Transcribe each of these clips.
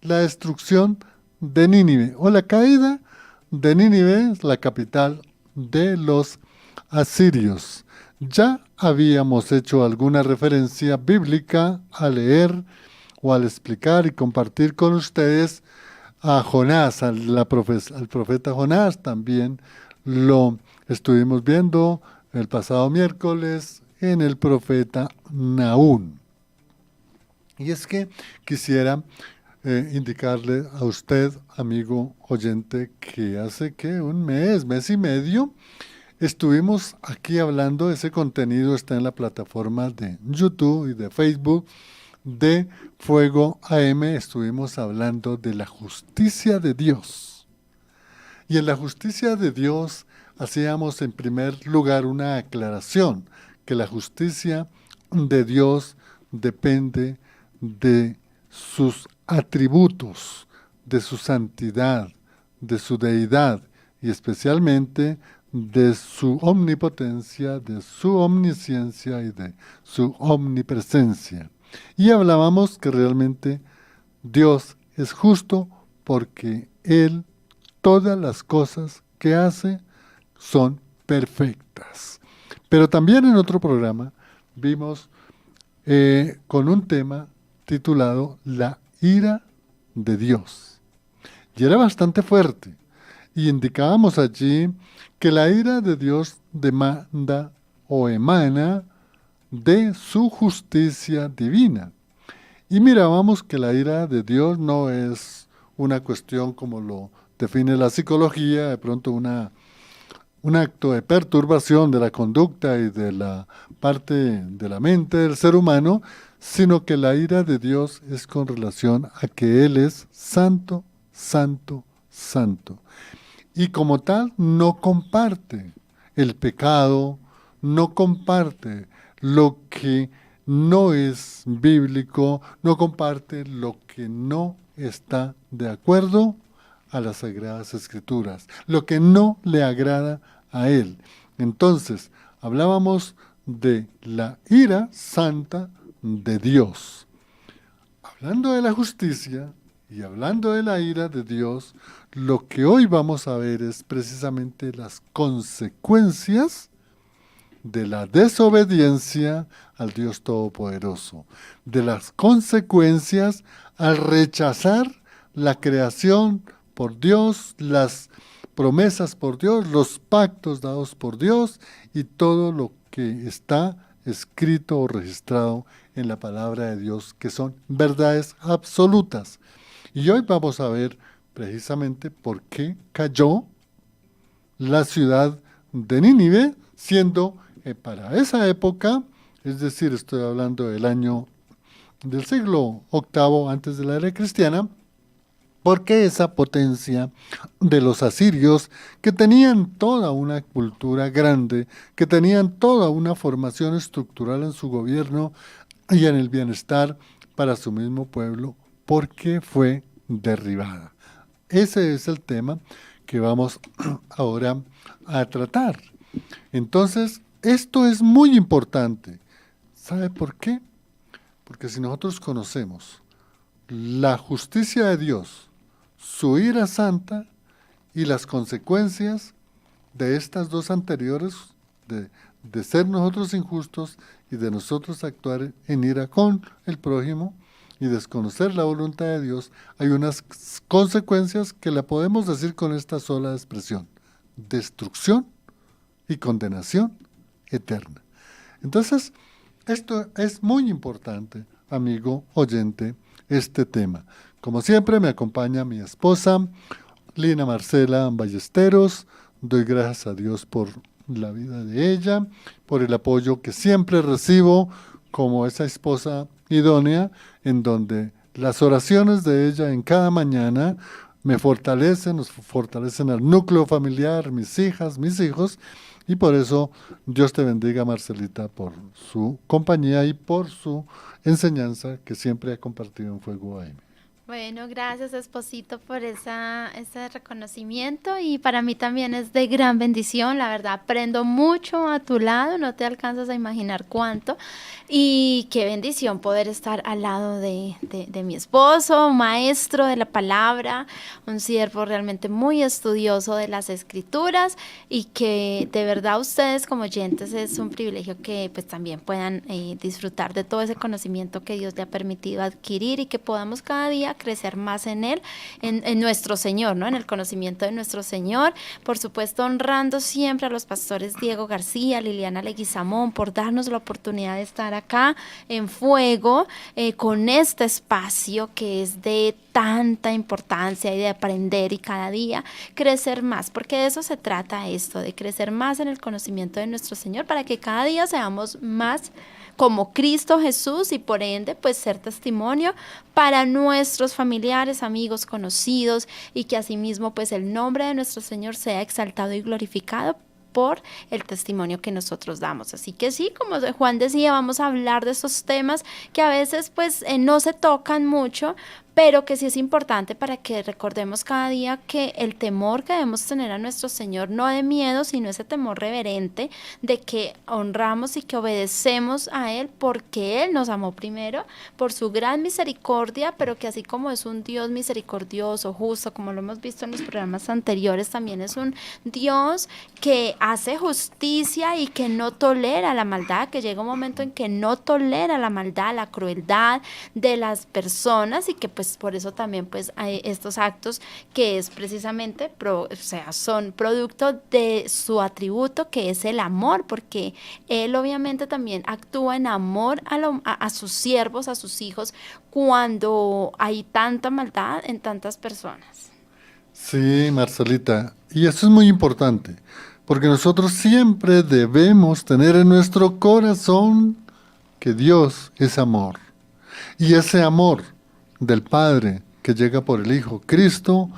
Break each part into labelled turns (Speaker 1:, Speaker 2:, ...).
Speaker 1: la destrucción de Nínive o la caída de Nínive, la capital de los asirios. Ya habíamos hecho alguna referencia bíblica al leer o al explicar y compartir con ustedes a Jonás, al profeta Jonás. También lo estuvimos viendo el pasado miércoles en el profeta Nahum. Y es que quisiera indicarle a usted, amigo oyente, que hace que un mes y medio, estuvimos aquí hablando. Ese contenido está en la plataforma de YouTube y de Facebook de Fuego AM. Estuvimos hablando de la justicia de Dios. Y en la justicia de Dios hacíamos en primer lugar una aclaración, que la justicia de Dios depende de sus atributos, de su santidad, de su deidad y especialmente de su omnipotencia, de su omnisciencia y de su omnipresencia. Y hablábamos que realmente Dios es justo porque Él, todas las cosas que hace son perfectas. Pero también en otro programa vimos con un tema titulado La ira de Dios. Y era bastante fuerte. Y indicábamos allí que la ira de Dios demanda o emana de su justicia divina. Y mirábamos que la ira de Dios no es una cuestión como lo define la psicología, de pronto un acto de perturbación de la conducta y de la parte de la mente del ser humano, sino que la ira de Dios es con relación a que Él es santo, santo, santo. Y como tal, no comparte el pecado, no comparte lo que no es bíblico, no comparte lo que no está de acuerdo a las Sagradas Escrituras, lo que no le agrada a Él. Entonces, hablábamos de la ira santa de Dios. Hablando de la justicia y hablando de la ira de Dios, lo que hoy vamos a ver es precisamente las consecuencias de la desobediencia al Dios Todopoderoso, de las consecuencias al rechazar la creación por Dios, las promesas por Dios, los pactos dados por Dios y todo lo que está escrito o registrado en la palabra de Dios, que son verdades absolutas. Y hoy vamos a ver precisamente por qué cayó la ciudad de Nínive, siendo para esa época, es decir, estoy hablando del siglo VIII antes de la era cristiana, porque esa potencia de los asirios, que tenían toda una cultura grande, que tenían toda una formación estructural en su gobierno y en el bienestar para su mismo pueblo, porque fue derribada. Ese es el tema que vamos ahora a tratar. Entonces, esto es muy importante. ¿Sabe por qué? Porque si nosotros conocemos la justicia de Dios, su ira santa y las consecuencias de estas dos anteriores, de ser nosotros injustos y de nosotros actuar en ira con el prójimo y desconocer la voluntad de Dios, hay unas consecuencias que la podemos decir con esta sola expresión: destrucción y condenación eterna. Entonces, esto es muy importante, amigo oyente, este tema. Como siempre, me acompaña mi esposa, Lina Marcela Ballesteros. Doy gracias a Dios por la vida de ella, por el apoyo que siempre recibo como esa esposa idónea, en donde las oraciones de ella en cada mañana me fortalecen, nos fortalecen al núcleo familiar, mis hijas, mis hijos, y por eso Dios te bendiga, Marcelita, por su compañía y por su enseñanza que siempre ha compartido en Fuego AM.
Speaker 2: Bueno, gracias, esposito, por ese reconocimiento y para mí también es de gran bendición, la verdad, aprendo mucho a tu lado, no te alcanzas a imaginar cuánto y qué bendición poder estar al lado de mi esposo, un maestro de la palabra, un siervo realmente muy estudioso de las escrituras y que de verdad ustedes como oyentes es un privilegio que pues también puedan disfrutar de todo ese conocimiento que Dios le ha permitido adquirir y que podamos cada día crecer más en Él, en nuestro Señor, ¿no? En el conocimiento de nuestro Señor. Por supuesto, honrando siempre a los pastores Diego García, Liliana Leguizamón, por darnos la oportunidad de estar acá en Fuego, con este espacio que es de tanta importancia y de aprender y cada día crecer más, porque de eso se trata esto, de crecer más en el conocimiento de nuestro Señor, para que cada día seamos más como Cristo Jesús y por ende pues ser testimonio para nuestros familiares, amigos, conocidos y que asimismo pues el nombre de nuestro Señor sea exaltado y glorificado por el testimonio que nosotros damos. Así que sí, como Juan decía, vamos a hablar de esos temas que a veces pues no se tocan mucho, pero que sí es importante para que recordemos cada día que el temor que debemos tener a nuestro Señor, no de miedo, sino ese temor reverente de que honramos y que obedecemos a Él porque Él nos amó primero, por su gran misericordia, pero que así como es un Dios misericordioso, justo, como lo hemos visto en los programas anteriores, también es un Dios que hace justicia y que no tolera la maldad, que llega un momento en que no tolera la maldad, la crueldad de las personas y que pues por eso también pues hay estos actos que es precisamente, o sea, son producto de su atributo que es el amor, porque él obviamente también actúa en amor a sus siervos, a sus hijos, cuando hay tanta maldad en tantas personas.
Speaker 1: Sí, Marcelita, y eso es muy importante, porque nosotros siempre debemos tener en nuestro corazón que Dios es amor. Y ese amor del Padre que llega por el Hijo Cristo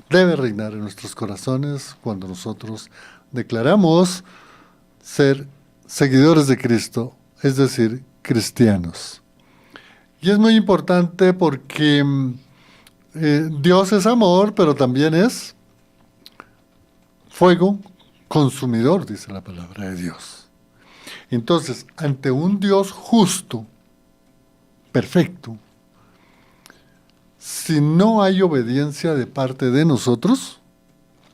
Speaker 1: debe reinar en nuestros corazones cuando nosotros declaramos ser seguidores de Cristo, es decir, cristianos. Y es muy importante porque Dios es amor, pero también es fuego consumidor, dice la palabra de Dios. Entonces, ante un Dios justo, perfecto, si no hay obediencia de parte de nosotros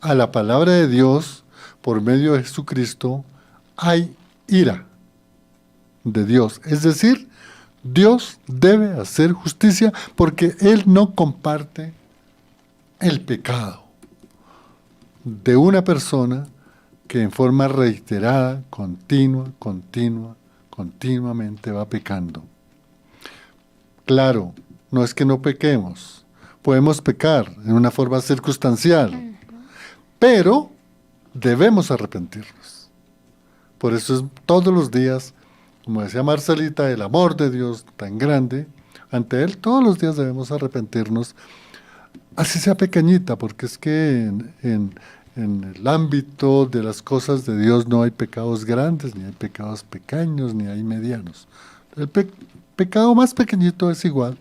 Speaker 1: a la palabra de Dios por medio de Jesucristo, hay ira de Dios. Es decir, Dios debe hacer justicia porque Él no comparte el pecado de una persona que en forma reiterada, continuamente va pecando. Claro, no es que no pequemos, podemos pecar en una forma circunstancial, pero debemos arrepentirnos. Por eso es todos los días, como decía Marcelita, el amor de Dios tan grande, ante Él todos los días debemos arrepentirnos, así sea pequeñita, porque es que en el ámbito de las cosas de Dios no hay pecados grandes, ni hay pecados pequeños, ni hay medianos. El pecado más pequeñito es igual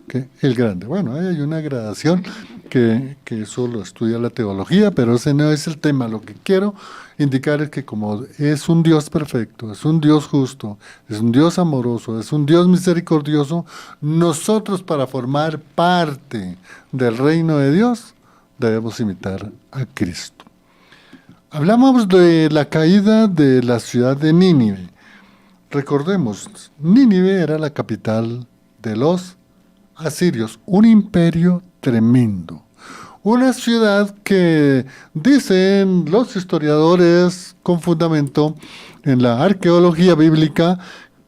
Speaker 1: que el grande. Bueno, ahí hay una gradación que eso lo estudia la teología, pero ese no es el tema. Lo que quiero indicar es que como es un Dios perfecto, es un Dios justo, es un Dios amoroso, es un Dios misericordioso, nosotros para formar parte del reino de Dios debemos imitar a Cristo. Hablamos de la caída de la ciudad de Nínive. Recordemos, Nínive era la capital de los asirios, un imperio tremendo. Una ciudad que dicen los historiadores con fundamento en la arqueología bíblica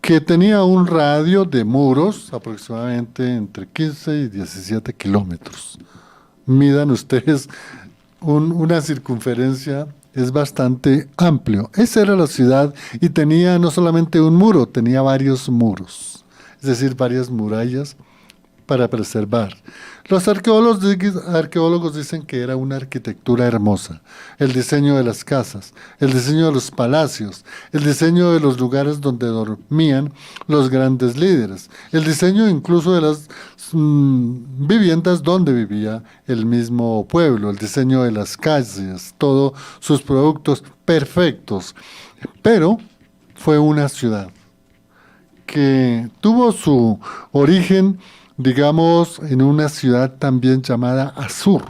Speaker 1: que tenía un radio de muros aproximadamente entre 15 y 17 kilómetros. Midan ustedes una circunferencia, es bastante amplio. Esa era la ciudad y tenía no solamente un muro, tenía varios muros, es decir, varias murallas para preservar. Los arqueólogos dicen que era una arquitectura hermosa, el diseño de las casas, el diseño de los palacios, el diseño de los lugares donde dormían los grandes líderes, el diseño incluso de las viviendas donde vivía el mismo pueblo, el diseño de las calles, todos sus productos perfectos. Pero fue una ciudad que tuvo su origen, digamos, en una ciudad también llamada Asur.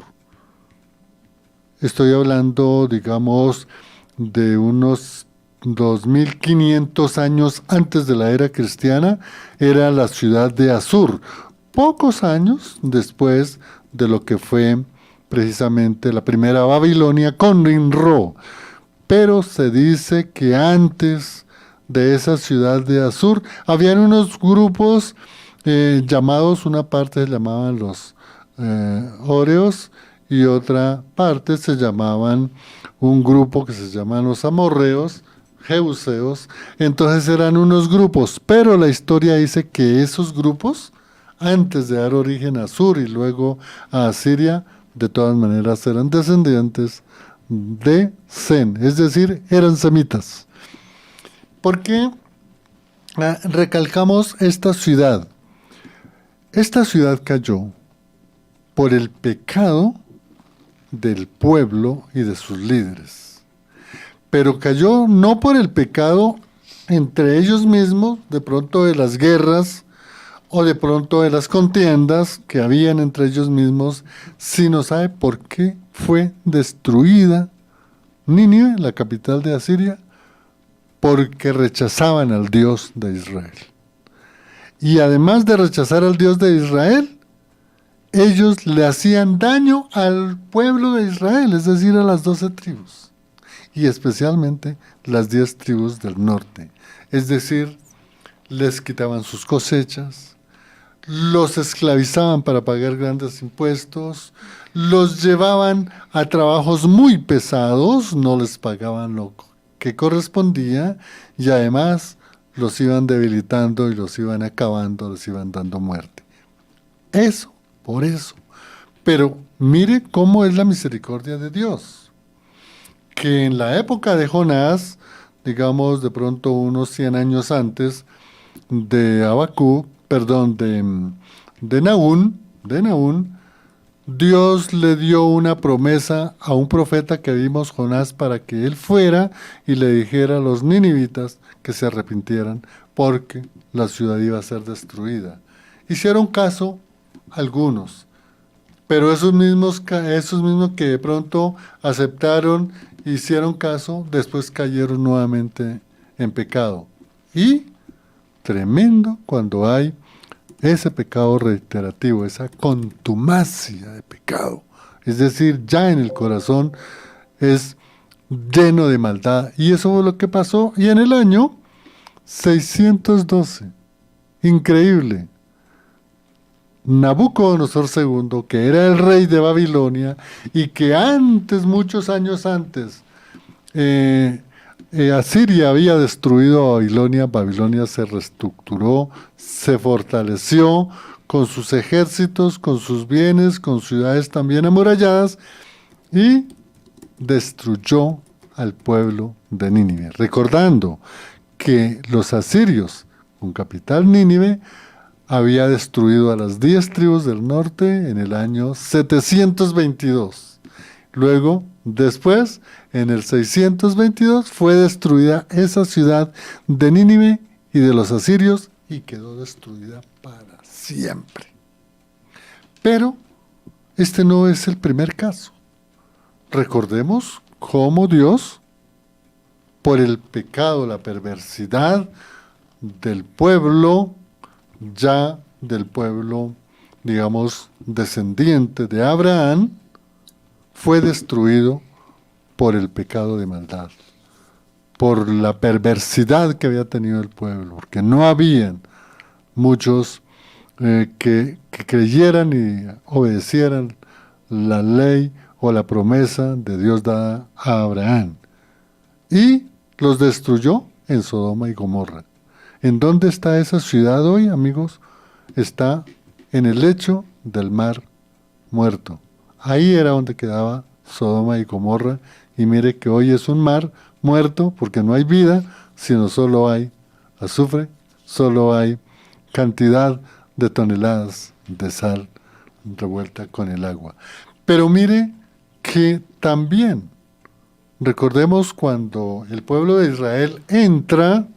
Speaker 1: Estoy hablando, digamos, de unos 2500 años antes de la era cristiana, era la ciudad de Asur. Pocos años después de lo que fue precisamente la primera Babilonia con Nimrod. Pero se dice que antes de esa ciudad de Asur habían unos grupos llamados, una parte se llamaban los Óreos y otra parte se llamaban un grupo que se llamaban los amorreos, Jebuseos. Entonces eran unos grupos, pero la historia dice que esos grupos, antes de dar origen a Asur y luego a Asiria, de todas maneras eran descendientes de Sem, es decir, eran semitas. ¿Por qué recalcamos esta ciudad? Esta ciudad cayó por el pecado del pueblo y de sus líderes, pero cayó no por el pecado entre ellos mismos, de pronto de las guerras o de pronto de las contiendas que habían entre ellos mismos, sino ¿sabe por qué fue destruida Nínive, la capital de Asiria? Porque rechazaban al Dios de Israel. Y además de rechazar al Dios de Israel, ellos le hacían daño al pueblo de Israel, es decir, a las 12 tribus, y especialmente las 10 tribus del norte. Es decir, les quitaban sus cosechas, los esclavizaban para pagar grandes impuestos, los llevaban a trabajos muy pesados, no les pagaban lo que correspondía y además los iban debilitando y los iban acabando, les iban dando muerte. Eso, por eso. Pero mire cómo es la misericordia de Dios, que en la época de Jonás, digamos de pronto unos 100 años antes de de Nahum, Dios le dio una promesa a un profeta que vimos, Jonás, para que él fuera y le dijera a los ninivitas que se arrepintieran porque la ciudad iba a ser destruida. Hicieron caso algunos, pero esos mismos que de pronto aceptaron, hicieron caso, después cayeron nuevamente en pecado. Y tremendo cuando hay ese pecado reiterativo, esa contumacia de pecado, es decir, ya en el corazón es lleno de maldad. Y eso fue lo que pasó. Y en el año 612, increíble, Nabucodonosor II, que era el rey de Babilonia y que antes, muchos años antes, Asiria había destruido a Babilonia. Babilonia se reestructuró, se fortaleció con sus ejércitos, con sus bienes, con ciudades también amuralladas y destruyó al pueblo de Nínive. Recordando que los asirios, con capital Nínive, había destruido a las 10 tribus del norte en el año 722. Luego, después, en el 622, fue destruida esa ciudad de Nínive y de los asirios y quedó destruida para siempre. Pero este no es el primer caso. Recordemos cómo Dios, por el pecado, la perversidad del pueblo, ya del pueblo, digamos, descendiente de Abraham, fue destruido por el pecado de maldad, por la perversidad que había tenido el pueblo, porque no habían muchos que creyeran y obedecieran la ley o la promesa de Dios dada a Abraham. Y los destruyó en Sodoma y Gomorra. ¿En dónde está esa ciudad hoy, amigos? Está en el lecho del mar muerto. Ahí era donde quedaba Sodoma y Gomorra, y mire que hoy es un mar muerto porque no hay vida, sino solo hay azufre, solo hay cantidad de toneladas de sal revuelta con el agua. Pero mire que también, recordemos cuando el pueblo de Israel entra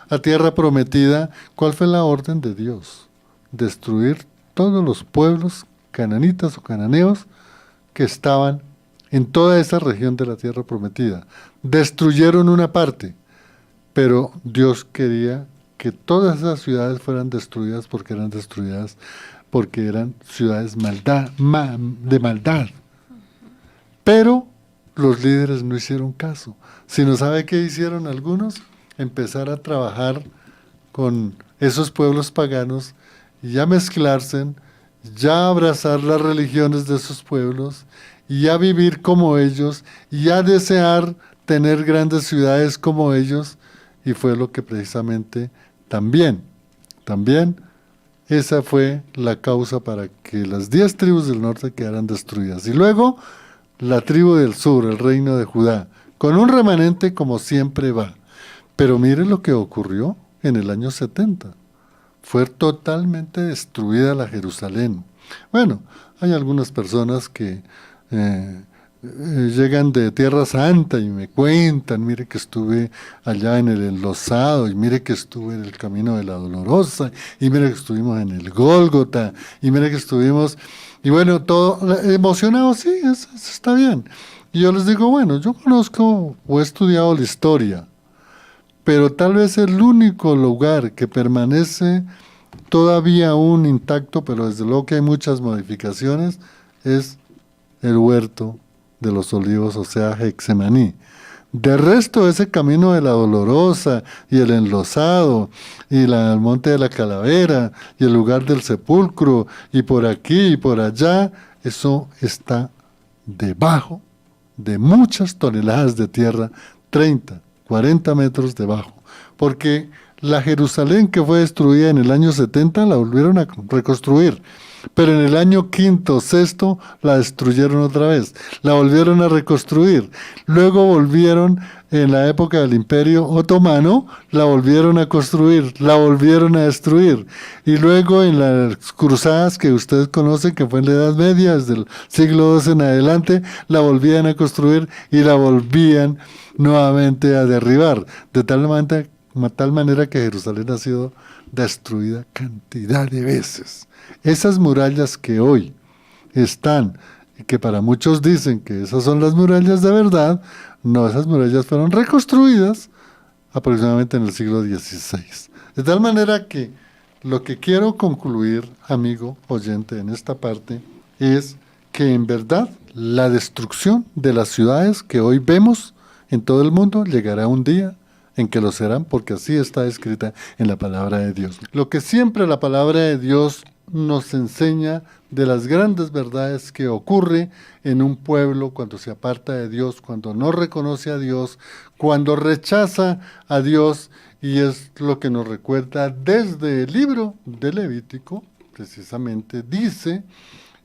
Speaker 1: a tierra prometida, ¿cuál fue la orden de Dios? Destruir todos los pueblos cananitas o cananeos que estaban en toda esa región de la tierra prometida. Destruyeron una parte, pero Dios quería que todas esas ciudades fueran destruidas porque eran destruidas porque eran ciudades de maldad. Pero los líderes no hicieron caso, sino ¿sabe qué hicieron algunos? Empezar a trabajar con esos pueblos paganos y ya mezclarse, ya abrazar las religiones de esos pueblos y ya vivir como ellos y ya desear tener grandes ciudades como ellos, y fue lo que precisamente también esa fue la causa para que las 10 tribus del norte quedaran destruidas. Y luego la tribu del sur, el reino de Judá, con un remanente como siempre va. Pero mire lo que ocurrió en el año 70. Fue totalmente destruida la Jerusalén. Bueno, hay algunas personas que llegan de Tierra Santa y me cuentan, mire que estuve allá en el Enlosado, y mire que estuve en el Camino de la Dolorosa, y mire que estuvimos en el Gólgota, y mire que estuvimos, y bueno, todo emocionado, sí, eso está bien. Y yo les digo, bueno, yo conozco o he estudiado la historia, pero tal vez el único lugar que permanece todavía aún intacto, pero desde luego que hay muchas modificaciones, es el huerto de los olivos, o sea, Getsemaní. De resto, ese camino de la Dolorosa y el Enlosado y el monte de la Calavera y el lugar del sepulcro y por aquí y por allá, eso está debajo de muchas toneladas de tierra, 30, 40 metros debajo, porque la Jerusalén que fue destruida en el año 70 la volvieron a reconstruir. Pero en el año quinto, sexto, la destruyeron otra vez, la volvieron a reconstruir. Luego volvieron, en la época del Imperio Otomano, la volvieron a construir, la volvieron a destruir. Y luego en las cruzadas que ustedes conocen, que fue en la Edad Media, desde el siglo II en adelante, la volvían a construir y la volvían nuevamente a derribar. De tal manera que Jerusalén ha sido destruida cantidad de veces. Esas murallas que hoy están, y que para muchos dicen que esas son las murallas de verdad, no, esas murallas fueron reconstruidas aproximadamente en el siglo XVI. De tal manera que lo que quiero concluir, amigo oyente, en esta parte, es que en verdad la destrucción de las ciudades que hoy vemos en todo el mundo llegará un día en que lo serán, porque así está escrita en la palabra de Dios. Lo que siempre la palabra de Dios nos enseña de las grandes verdades que ocurre en un pueblo cuando se aparta de Dios, cuando no reconoce a Dios, cuando rechaza a Dios, y es lo que nos recuerda desde el libro de Levítico, precisamente dice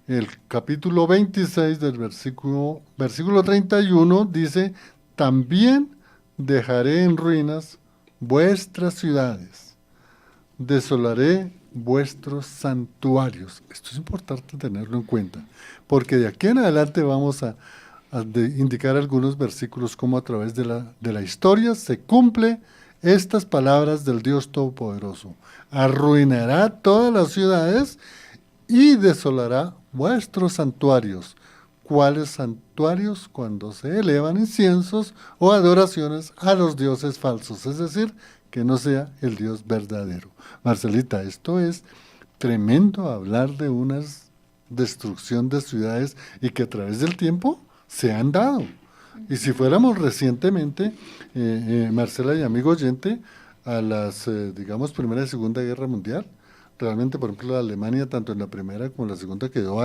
Speaker 1: el capítulo 26 del versículo 31, dice, también dejaré en ruinas vuestras ciudades, desolaré vuestros santuarios. Esto es importante tenerlo en cuenta, porque de aquí en adelante vamos a indicar algunos versículos como a través de la historia se cumple estas palabras del Dios Todopoderoso. Arruinará todas las ciudades y desolará vuestros santuarios. ¿Cuáles santuarios? Cuando se elevan inciensos o adoraciones a los dioses falsos, es decir, que no sea el Dios verdadero. Marcelita, esto es tremendo, hablar de una destrucción de ciudades y que a través del tiempo se han dado. Y si fuéramos recientemente, Marcela y amigo oyente, a las, digamos, Primera y Segunda Guerra Mundial, realmente, por ejemplo, la Alemania, tanto en la Primera como en la Segunda, quedó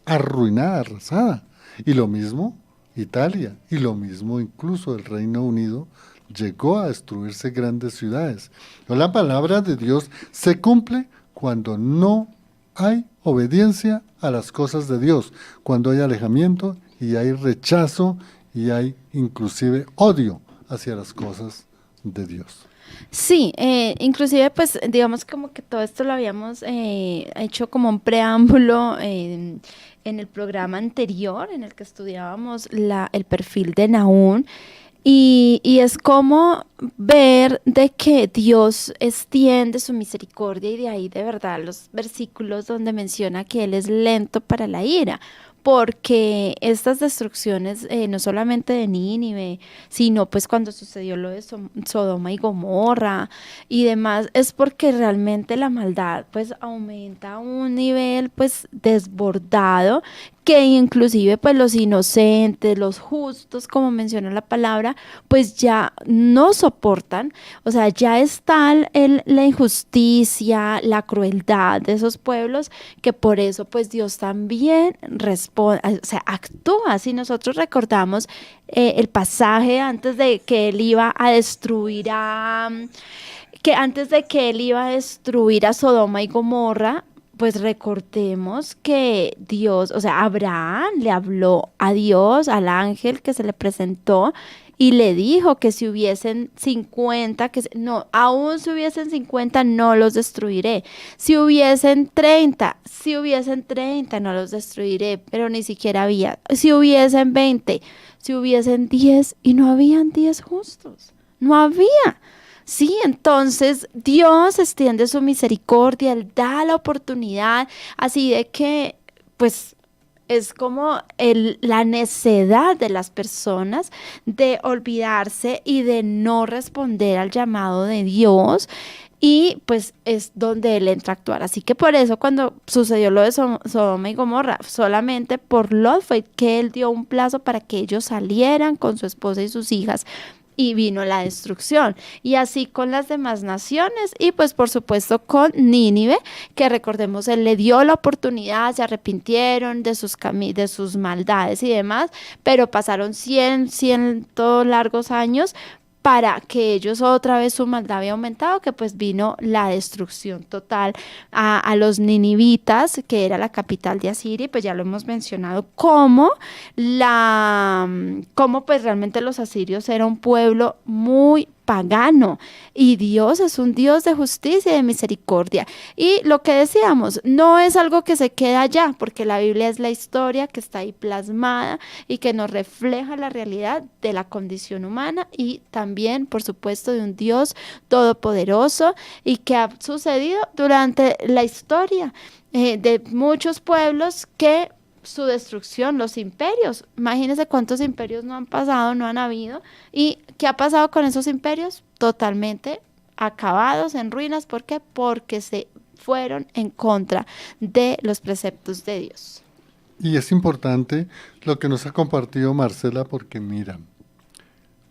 Speaker 1: arruinada, arrasada. Y lo mismo Italia, y lo mismo incluso el Reino Unido, llegó a destruirse grandes ciudades. La palabra de Dios se cumple cuando no hay obediencia a las cosas de Dios, cuando hay alejamiento y hay rechazo y hay inclusive odio hacia las cosas de Dios.
Speaker 2: Sí, inclusive pues digamos como que todo esto lo habíamos hecho como un preámbulo en el programa anterior en el que estudiábamos el perfil de Nahum. Y es como ver de que Dios extiende su misericordia y de ahí de verdad los versículos donde menciona que Él es lento para la ira, porque estas destrucciones no solamente de Nínive, sino pues cuando sucedió lo de Sodoma y Gomorra y demás, es porque realmente la maldad pues aumenta a un nivel pues desbordado que inclusive pues los inocentes, los justos, como menciona la palabra, pues ya no soportan, o sea, ya está la injusticia, la crueldad de esos pueblos, que por eso pues Dios también responde, o sea, actúa. Si nosotros recordamos el pasaje antes de que él iba a destruir que antes de que él iba a destruir a Sodoma y Gomorra, pues recordemos que Dios, o sea, Abraham le habló a Dios, al ángel que se le presentó y le dijo que si hubiesen 50, no, aún si hubiesen 50 no los destruiré. Si hubiesen 30 no los destruiré, pero ni siquiera había. Si hubiesen 20, si hubiesen 10 y no habían 10 justos, no había. Sí, entonces Dios extiende su misericordia, Él da la oportunidad, así de que, pues, es como la necedad de las personas de olvidarse y de no responder al llamado de Dios. Y pues es donde él entra a actuar. Así que por eso cuando sucedió lo de Sodoma y Gomorra, solamente por Lot fue que él dio un plazo para que ellos salieran con su esposa y sus hijas y vino la destrucción. Y así con las demás naciones y pues por supuesto con Nínive, que recordemos, él le dio la oportunidad, se arrepintieron de de sus maldades y demás, pero pasaron 100 largos años para que ellos otra vez su maldad había aumentado, que pues vino la destrucción total a los ninivitas, que era la capital de Asiria, y pues ya lo hemos mencionado, como pues realmente los asirios era un pueblo muy pagano y Dios es un Dios de justicia y de misericordia. Y lo que decíamos, no es algo que se queda allá, porque la Biblia es la historia que está ahí plasmada y que nos refleja la realidad de la condición humana y también, por supuesto, de un Dios todopoderoso y que ha sucedido durante la historia de muchos pueblos que su destrucción, los imperios. Imagínense cuántos imperios no han pasado, no han habido. ¿Y qué ha pasado con esos imperios? Totalmente acabados, en ruinas. ¿Por qué? Porque se fueron en contra de los preceptos de Dios.
Speaker 1: Y es importante lo que nos ha compartido Marcela, porque mira,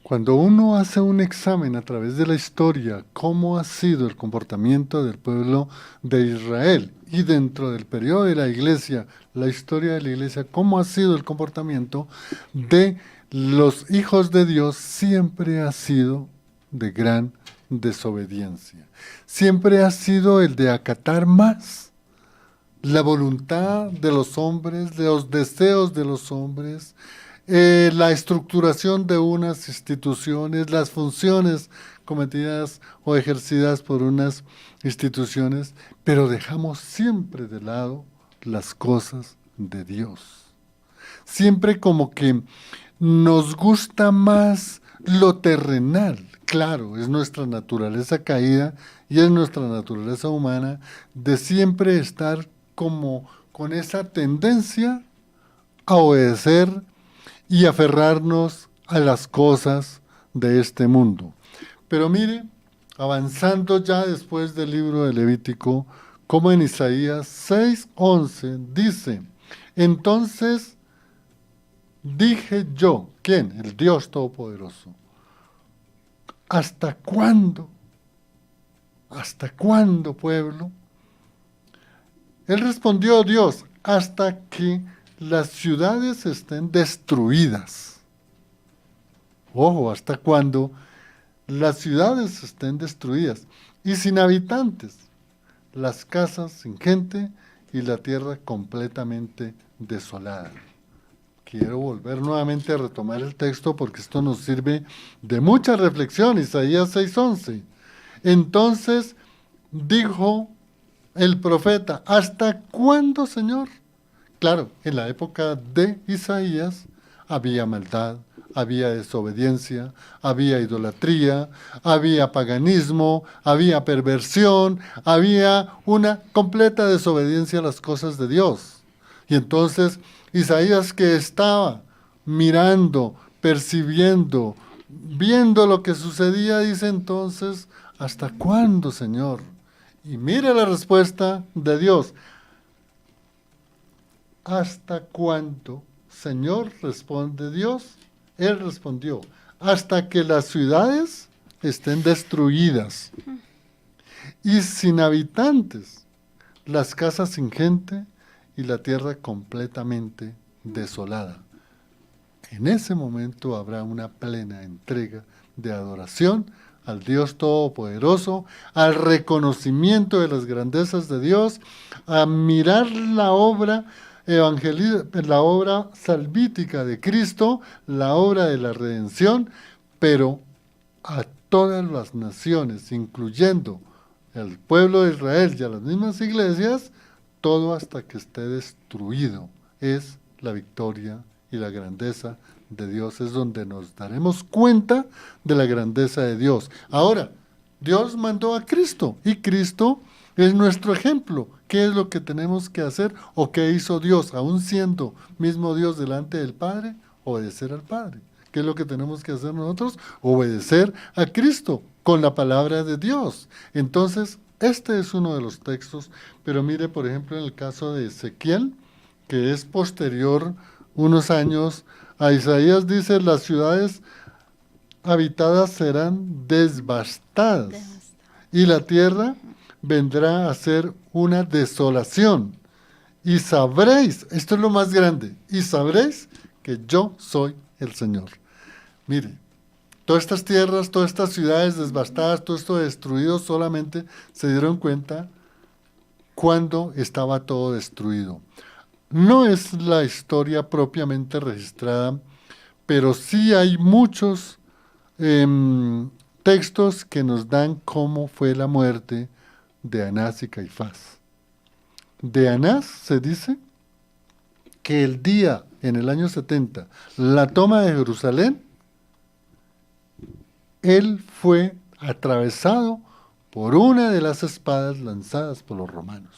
Speaker 1: cuando uno hace un examen a través de la historia, cómo ha sido el comportamiento del pueblo de Israel y dentro del periodo de la iglesia, la historia de la iglesia, cómo ha sido el comportamiento de los hijos de Dios, siempre ha sido de gran desobediencia. Siempre ha sido el de acatar más la voluntad de los hombres, de los deseos de los hombres, la estructuración de unas instituciones, las funciones cometidas o ejercidas por unas instituciones, pero dejamos siempre de lado las cosas de Dios. Siempre como que nos gusta más lo terrenal. Claro, es nuestra naturaleza caída y es nuestra naturaleza humana de siempre estar como con esa tendencia a obedecer y aferrarnos a las cosas de este mundo. Pero mire, avanzando ya después del libro de Levítico, como en Isaías 6:11 dice, entonces dije yo, ¿quién? El Dios Todopoderoso. ¿Hasta cuándo? ¿Hasta cuándo, pueblo? Él respondió, Dios, hasta que las ciudades estén destruidas. Ojo, ¿hasta cuándo? Las ciudades estén destruidas y sin habitantes. las casas sin gente y la tierra completamente desolada. Quiero volver nuevamente a retomar el texto porque esto nos sirve de mucha reflexión. Isaías 6:11. Entonces dijo el profeta, ¿hasta cuándo, Señor? Claro, en la época de Isaías había maldad, había desobediencia, había idolatría, había paganismo, había perversión, había una completa desobediencia a las cosas de Dios. Y entonces Isaías, que estaba mirando, percibiendo, viendo lo que sucedía, dice entonces, ¿hasta cuándo, Señor? Y mire la respuesta de Dios. ¿Hasta cuándo, Señor? Responde Dios. Él respondió, hasta que las ciudades estén destruidas y sin habitantes, las casas sin gente y la tierra completamente desolada. En ese momento habrá una plena entrega de adoración al Dios Todopoderoso, al reconocimiento de las grandezas de Dios, a mirar la obra la obra salvítica de Cristo, la obra de la redención, pero a todas las naciones, incluyendo el pueblo de Israel y a las mismas iglesias, todo hasta que esté destruido. Es la victoria y la grandeza de Dios, es donde nos daremos cuenta de la grandeza de Dios. Ahora, Dios mandó a Cristo y Cristo es nuestro ejemplo. ¿Qué es lo que tenemos que hacer o qué hizo Dios, aún siendo mismo Dios delante del Padre? Obedecer al Padre. ¿Qué es lo que tenemos que hacer nosotros? Obedecer a Cristo con la palabra de Dios. Entonces, este es uno de los textos, pero mire, por ejemplo, en el caso de Ezequiel, que es posterior unos años a Isaías, dice, las ciudades habitadas serán devastadas y la tierra vendrá a ser una desolación. Y sabréis, esto es lo más grande, y sabréis que yo soy el Señor. Mire, todas estas tierras, todas estas ciudades devastadas, todo esto destruido, solamente se dieron cuenta cuando estaba todo destruido. No es la historia propiamente registrada, pero sí hay muchos textos que nos dan cómo fue la muerte de Anás y Caifás. De Anás se dice que el día, en el año 70, la toma de Jerusalén, él fue atravesado por una de las espadas lanzadas por los romanos.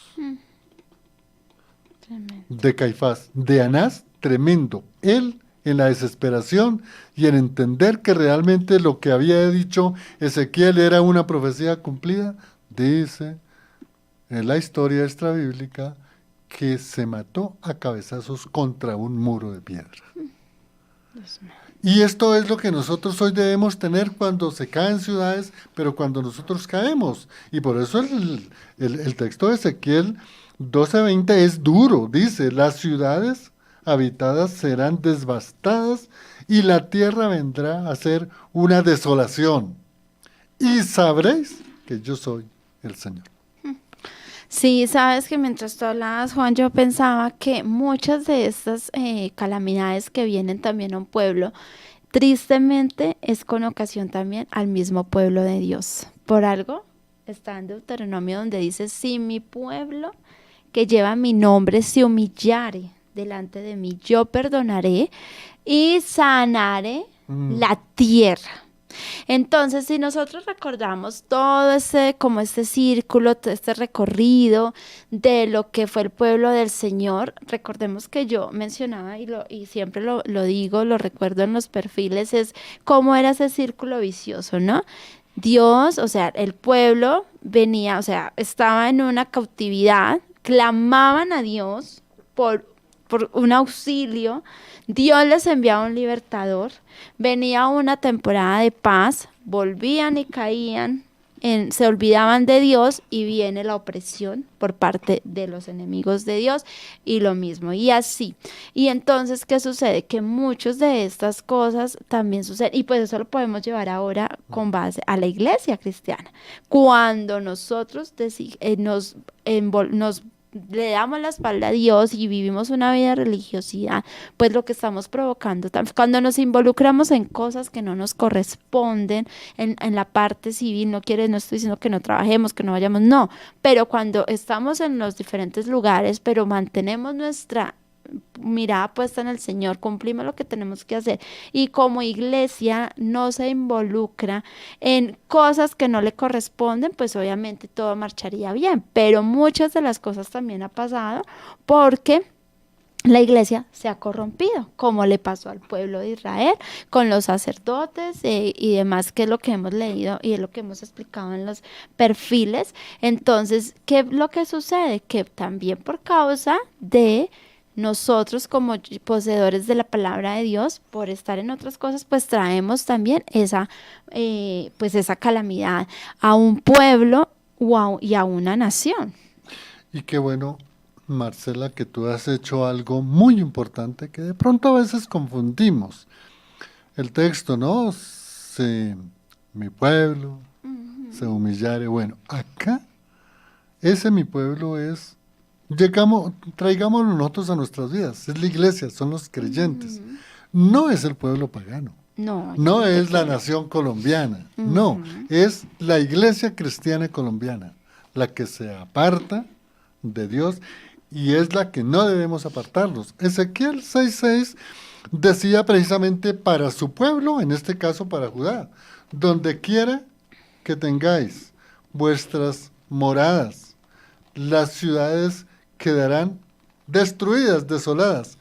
Speaker 2: Tremendo.
Speaker 1: De Caifás, de Anás, tremendo. Él, en la desesperación y en entender que realmente lo que había dicho Ezequiel era una profecía cumplida, dice en la historia extrabíblica que se mató a cabezazos contra un muro de piedra. Y esto es lo que nosotros hoy debemos tener cuando se caen ciudades, pero cuando nosotros caemos. Y por eso el texto de Ezequiel 12:20 es duro. Dice, las ciudades habitadas serán devastadas y la tierra vendrá a ser una desolación. Y sabréis que yo soy el Señor.
Speaker 2: Sí, sabes que mientras tú hablabas, Juan, yo pensaba que muchas de estas calamidades que vienen también a un pueblo, tristemente es con ocasión también al mismo pueblo de Dios. Por algo está en Deuteronomio donde dice, si mi pueblo que lleva mi nombre se humillare delante de mí, yo perdonaré y sanaré la tierra. Entonces, si nosotros recordamos todo como este círculo, todo este recorrido de lo que fue el pueblo del Señor, recordemos que yo mencionaba y siempre lo digo, lo recuerdo en los perfiles, es cómo era ese círculo vicioso, ¿no? Dios, o sea, el pueblo venía, o sea, estaba en una cautividad, clamaban a Dios por un auxilio, Dios les enviaba un libertador, venía una temporada de paz, volvían y caían se olvidaban de Dios y viene la opresión por parte de los enemigos de Dios y lo mismo, y así. Y entonces, ¿qué sucede? Que muchas de estas cosas también suceden, y pues eso lo podemos llevar ahora con base a la iglesia cristiana. Cuando nosotros nos le damos la espalda a Dios y vivimos una vida de religiosidad, pues lo que estamos provocando, cuando nos involucramos en cosas que no nos corresponden, en la parte civil, no estoy diciendo que no trabajemos, que no vayamos, no, pero cuando estamos en los diferentes lugares, pero mantenemos nuestra mirada puesta en el Señor, cumplimos lo que tenemos que hacer y como iglesia no se involucra en cosas que no le corresponden, pues obviamente todo marcharía bien, pero muchas de las cosas también ha pasado porque la iglesia se ha corrompido, como le pasó al pueblo de Israel, con los sacerdotes y demás, que es lo que hemos leído y es lo que hemos explicado en los perfiles. Entonces, ¿qué es lo que sucede? Que también por causa de nosotros como poseedores de la palabra de Dios, por estar en otras cosas, pues traemos también pues esa calamidad a un pueblo y a una nación.
Speaker 1: Y qué bueno, Marcela, que tú has hecho algo muy importante que de pronto a veces confundimos. El texto, ¿no? Mi pueblo se humillare. Bueno, acá, ese mi pueblo es, traigámoslo nosotros a nuestras vidas. Es la iglesia, son los creyentes. No es el pueblo pagano. No es la nación colombiana. No, es la iglesia cristiana colombiana, la que se aparta de Dios y es la que no debemos apartarnos. Ezequiel 6:6 decía precisamente para su pueblo, en este caso para Judá, donde quiera que tengáis vuestras moradas, las ciudades quedarán destruidas, desoladas,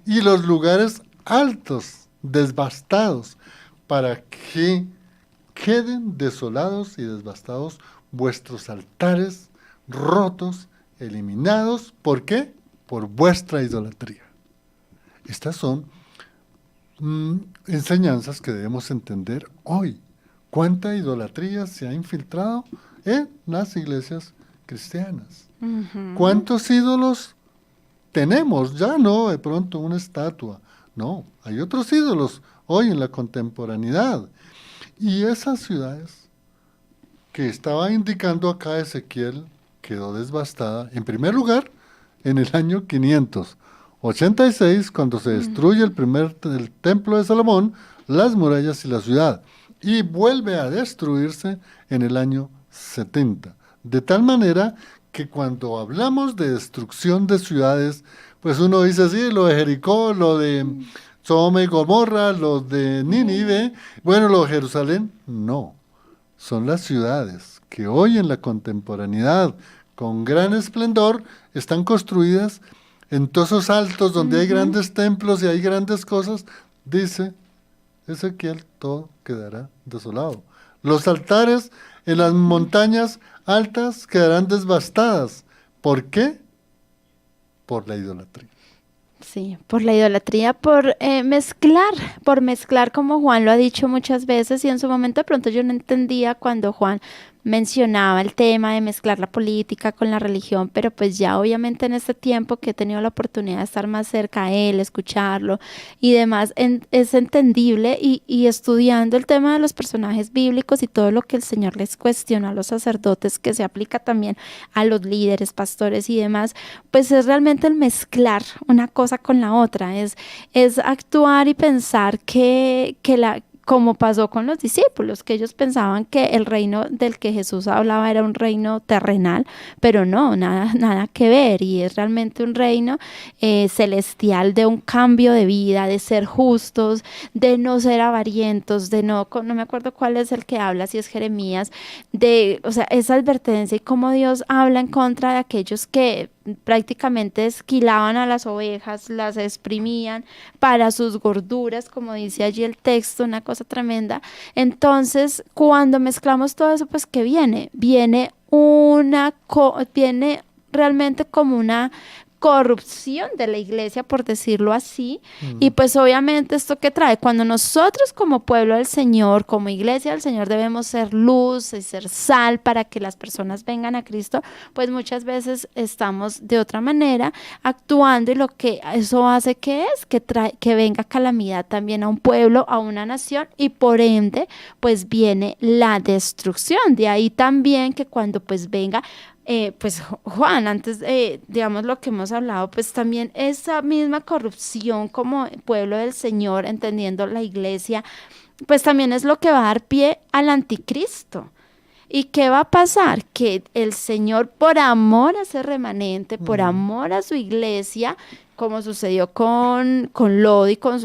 Speaker 1: y los lugares altos, devastados, para que queden desolados y devastados vuestros altares rotos, eliminados. ¿Por qué? Por vuestra idolatría. Estas son enseñanzas que debemos entender hoy. ¿Cuánta idolatría se ha infiltrado en las iglesias cristianas? ¿Cuántos ídolos tenemos? Ya no de pronto una estatua. No, hay otros ídolos hoy en la contemporaneidad. Y esas ciudades que estaba indicando acá Ezequiel quedó devastada, en primer lugar, en el año 586, cuando se destruye el templo de Salomón, las murallas y la ciudad, y vuelve a destruirse en el año 70. De tal manera que cuando hablamos de destrucción de ciudades, pues uno dice, sí, lo de Jericó, lo de Sodoma y Gomorra, lo de Nínive, bueno, lo de Jerusalén, no. Son las ciudades que hoy en la contemporaneidad, con gran esplendor, están construidas en todos esos altos donde hay grandes templos y hay grandes cosas. Dice Ezequiel, todo quedará desolado. Los altares en las montañas altas quedarán devastadas. ¿Por qué? Por la idolatría.
Speaker 2: Sí, por la idolatría, por mezclar como Juan lo ha dicho muchas veces y en su momento de pronto yo no entendía cuando Juan mencionaba el tema de mezclar la política con la religión, pero pues ya obviamente en este tiempo que he tenido la oportunidad de estar más cerca a él, escucharlo y demás, es entendible y estudiando el tema de los personajes bíblicos y todo lo que el Señor les cuestiona a los sacerdotes, que se aplica también a los líderes, pastores y demás, pues es realmente el mezclar una cosa con la otra, es actuar y pensar como pasó con los discípulos, que ellos pensaban que el reino del que Jesús hablaba era un reino terrenal, pero no, nada que ver, y es realmente un reino celestial, de un cambio de vida, de ser justos, de no ser avarientos, no me acuerdo cuál es el que habla, si es Jeremías, o sea, esa advertencia y cómo Dios habla en contra de aquellos que prácticamente esquilaban a las ovejas, las exprimían para sus gorduras, como dice allí el texto, una cosa tremenda. Entonces, cuando mezclamos todo eso, pues ¿qué viene? Viene realmente como una corrupción de la iglesia, por decirlo así. Y pues obviamente esto que trae, cuando nosotros como pueblo del Señor, como iglesia del Señor, debemos ser luz y ser sal para que las personas vengan a Cristo, pues muchas veces estamos de otra manera actuando, y lo que eso hace que venga calamidad también a un pueblo, a una nación, y por ende pues viene la destrucción. De ahí también que cuando pues venga pues Juan, antes digamos lo que hemos hablado, pues también esa misma corrupción como pueblo del Señor, entendiendo la iglesia, pues también es lo que va a dar pie al anticristo. ¿Y qué va a pasar? Que el Señor, por amor a ese remanente, por amor a su iglesia, como sucedió con Lot y con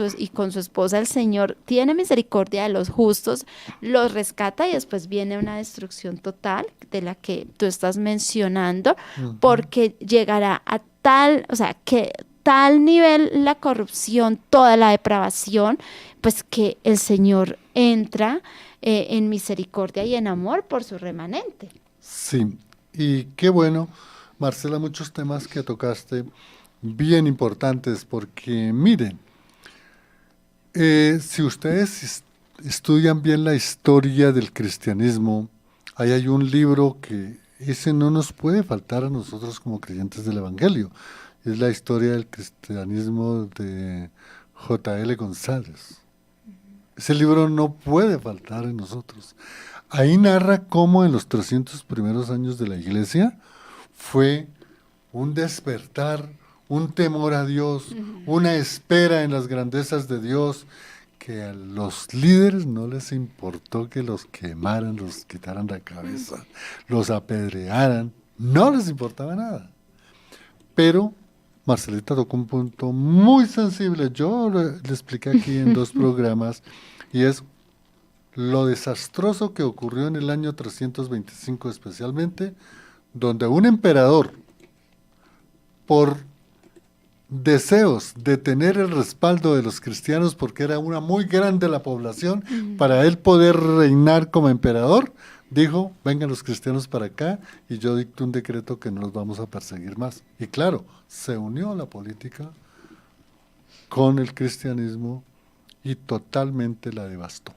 Speaker 2: su esposa, el Señor tiene misericordia de los justos, los rescata, y después viene una destrucción total de la que tú estás mencionando, porque llegará a tal, o sea, que tal nivel la corrupción, toda la depravación, pues que el Señor entra en misericordia y en amor por su remanente.
Speaker 1: Sí, y qué bueno, Marcela, muchos temas que tocaste bien importantes, porque miren, si ustedes estudian bien la historia del cristianismo, ahí hay un libro que ese no nos puede faltar a nosotros como creyentes del Evangelio. Es la historia del cristianismo de J.L. González. Ese libro no puede faltar en nosotros. Ahí narra cómo en los 300 primeros años de la iglesia fue un despertar, un temor a Dios, una espera en las grandezas de Dios, que a los líderes no les importó que los quemaran, los quitaran la cabeza, los apedrearan, no les importaba nada. Pero Marcelita tocó un punto muy sensible, yo le expliqué aquí en 2 programas, y es lo desastroso que ocurrió en el año 325 especialmente, donde un emperador, por deseos de tener el respaldo de los cristianos, porque era una muy grande la población, para él poder reinar como emperador, dijo, vengan los cristianos para acá y yo dicto un decreto que no los vamos a perseguir más. Y claro, se unió a la política con el cristianismo y totalmente la devastó,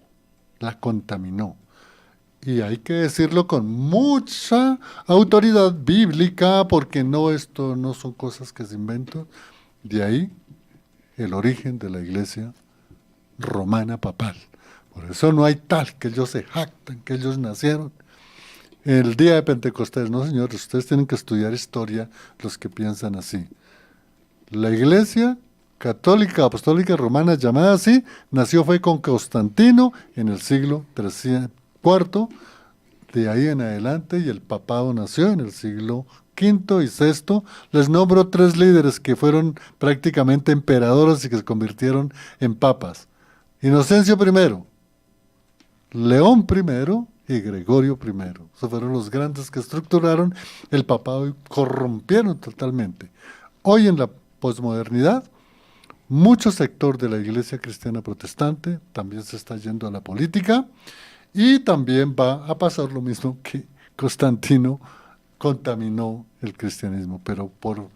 Speaker 1: la contaminó. Y hay que decirlo con mucha autoridad bíblica, porque esto no son cosas que se inventan. De ahí el origen de la iglesia romana papal. Por eso no hay tal que ellos se jactan, que ellos nacieron el día de Pentecostés. No, señores, ustedes tienen que estudiar historia, los que piensan así. La iglesia católica, apostólica, romana, llamada así, fue con Constantino en el siglo IV, de ahí en adelante, y el papado nació en el siglo V y VI. Les nombro 3 líderes que fueron prácticamente emperadores y que se convirtieron en papas. Inocencio I, León I y Gregorio I. Esos fueron los grandes que estructuraron el papado y corrompieron totalmente. Hoy en la posmodernidad, mucho sector de la iglesia cristiana protestante también se está yendo a la política, y también va a pasar lo mismo que Constantino contaminó el cristianismo, pero por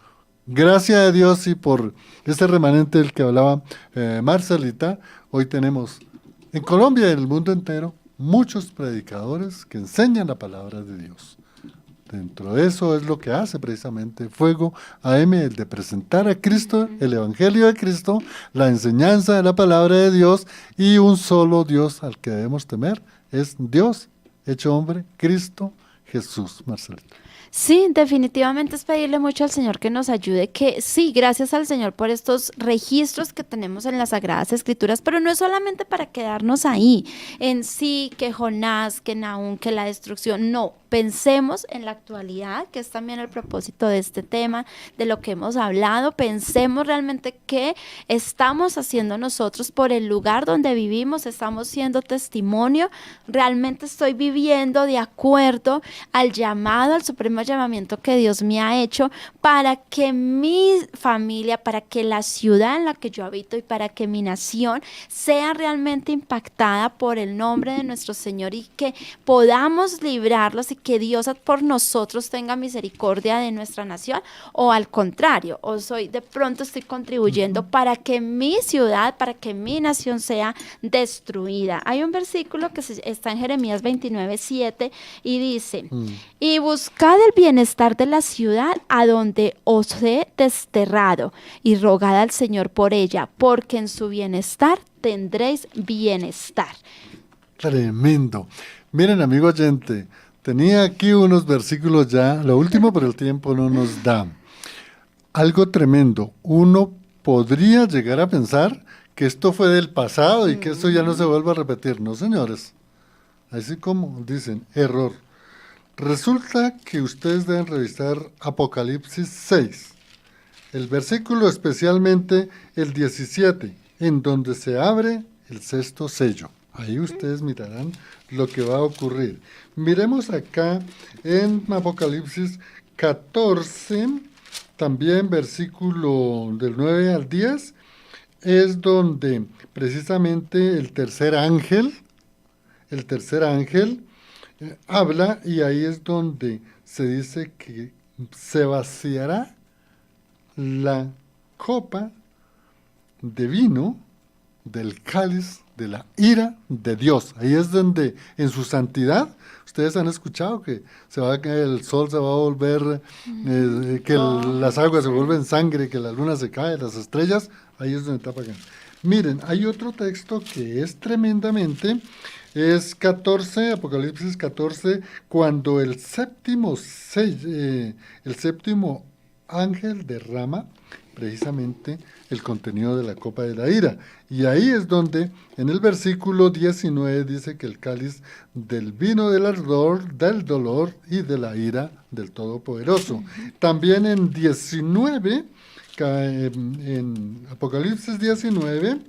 Speaker 1: gracia de Dios y por ese remanente del que hablaba Marcelita, hoy tenemos en Colombia y en el mundo entero muchos predicadores que enseñan la palabra de Dios. Dentro de eso es lo que hace precisamente Fuego AM, el de presentar a Cristo, el Evangelio de Cristo, la enseñanza de la palabra de Dios, y un solo Dios al que debemos temer es Dios hecho hombre, Cristo Jesús. Marcelita.
Speaker 2: Sí, definitivamente es pedirle mucho al Señor que nos ayude, que sí, gracias al Señor por estos registros que tenemos en las Sagradas Escrituras, pero no es solamente para quedarnos ahí, en sí, que Jonás, que Nahum, que la destrucción, no. Pensemos en la actualidad, que es también el propósito de este tema, de lo que hemos hablado. Pensemos realmente qué estamos haciendo nosotros por el lugar donde vivimos. Estamos siendo testimonio. Realmente estoy viviendo de acuerdo al llamado, al supremo mismo llamamiento que Dios me ha hecho para que mi familia, para que la ciudad en la que yo habito y para que mi nación sea realmente impactada por el nombre de nuestro Señor y que podamos librarlos y que Dios por nosotros tenga misericordia de nuestra nación, o al contrario, o soy de pronto estoy contribuyendo para que mi ciudad, para que mi nación sea destruida. Hay un versículo que está en Jeremías 29:7 y dice, y buscad el bienestar de la ciudad a donde os he desterrado y rogad al Señor por ella, porque en su bienestar tendréis bienestar.
Speaker 1: Tremendo. Miren, amigo oyente, tenía aquí unos versículos ya, lo último, pero el tiempo no nos da. Algo tremendo. Uno podría llegar a pensar que esto fue del pasado y que esto ya no se vuelva a repetir. No, señores. Así como dicen, error. Resulta que ustedes deben revisar Apocalipsis 6, el versículo especialmente el 17, en donde se abre el sexto sello. Ahí ustedes mirarán lo que va a ocurrir. Miremos acá en Apocalipsis 14, también versículo del 9 al 10, es donde precisamente el tercer ángel habla, y ahí es donde se dice que se vaciará la copa de vino del cáliz de la ira de Dios. Ahí es donde en su santidad, ustedes han escuchado que el sol se va a volver, que las aguas se vuelven sangre, que la luna se cae, las estrellas, ahí es donde está apagando. Miren, hay otro texto que es tremendamente, es 14, Apocalipsis 14, cuando el séptimo ángel derrama precisamente el contenido de la copa de la ira. Y ahí es donde en el versículo 19 dice que el cáliz del vino del ardor, del dolor y de la ira del Todopoderoso. También en 19, en Apocalipsis 19,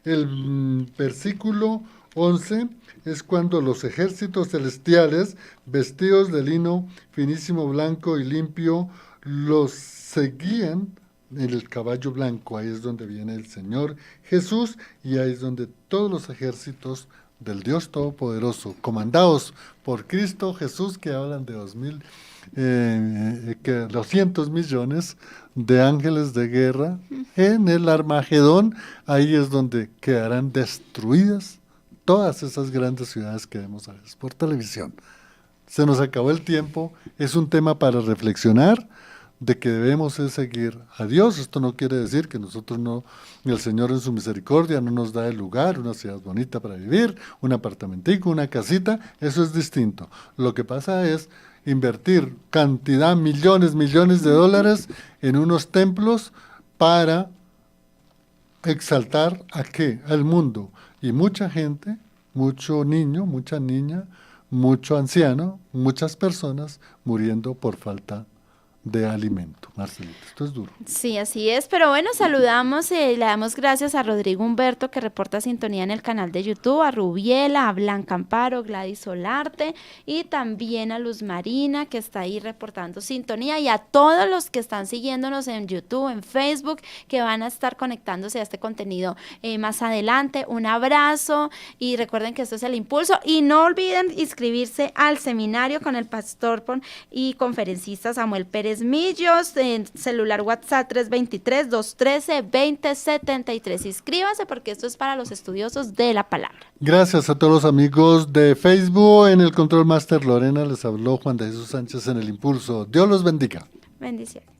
Speaker 1: el versículo 11 es cuando los ejércitos celestiales, vestidos de lino finísimo, blanco y limpio, los seguían en el caballo blanco. Ahí es donde viene el Señor Jesús, y ahí es donde todos los ejércitos del Dios Todopoderoso, comandados por Cristo Jesús, que hablan de 200 millones de ángeles de guerra en el Armagedón. Ahí es donde quedarán destruidas todas esas grandes ciudades que vemos a veces por televisión. Se nos acabó el tiempo, es un tema para reflexionar, de que debemos seguir a Dios. Esto no quiere decir que nosotros no, el Señor en su misericordia no nos da el lugar, una ciudad bonita para vivir, un apartamentico, una casita, eso es distinto. Lo que pasa es invertir cantidad, millones de dólares en unos templos para exaltar ¿a qué? Al mundo. Y mucha gente, mucho niño, mucha niña, mucho anciano, muchas personas muriendo por falta de alimento. Marcelita, esto es duro.
Speaker 2: Sí, así es, pero bueno, saludamos y le damos gracias a Rodrigo Humberto, que reporta sintonía en el canal de YouTube, a Rubiela, a Blanca Amparo, Gladys Solarte, y también a Luz Marina, que está ahí reportando sintonía, y a todos los que están siguiéndonos en YouTube, en Facebook, que van a estar conectándose a este contenido más adelante. Un abrazo, y recuerden que esto es El Impulso, y no olviden inscribirse al seminario con el pastor y conferencista Samuel Pérez Millos, en celular WhatsApp 323-213-2073. Inscríbanse, porque esto es para los estudiosos de la palabra.
Speaker 1: Gracias a todos los amigos de Facebook. En el Control Master Lorena les habló Juan de Jesús Sánchez en El Impulso. Dios los bendiga.
Speaker 2: Bendiciones.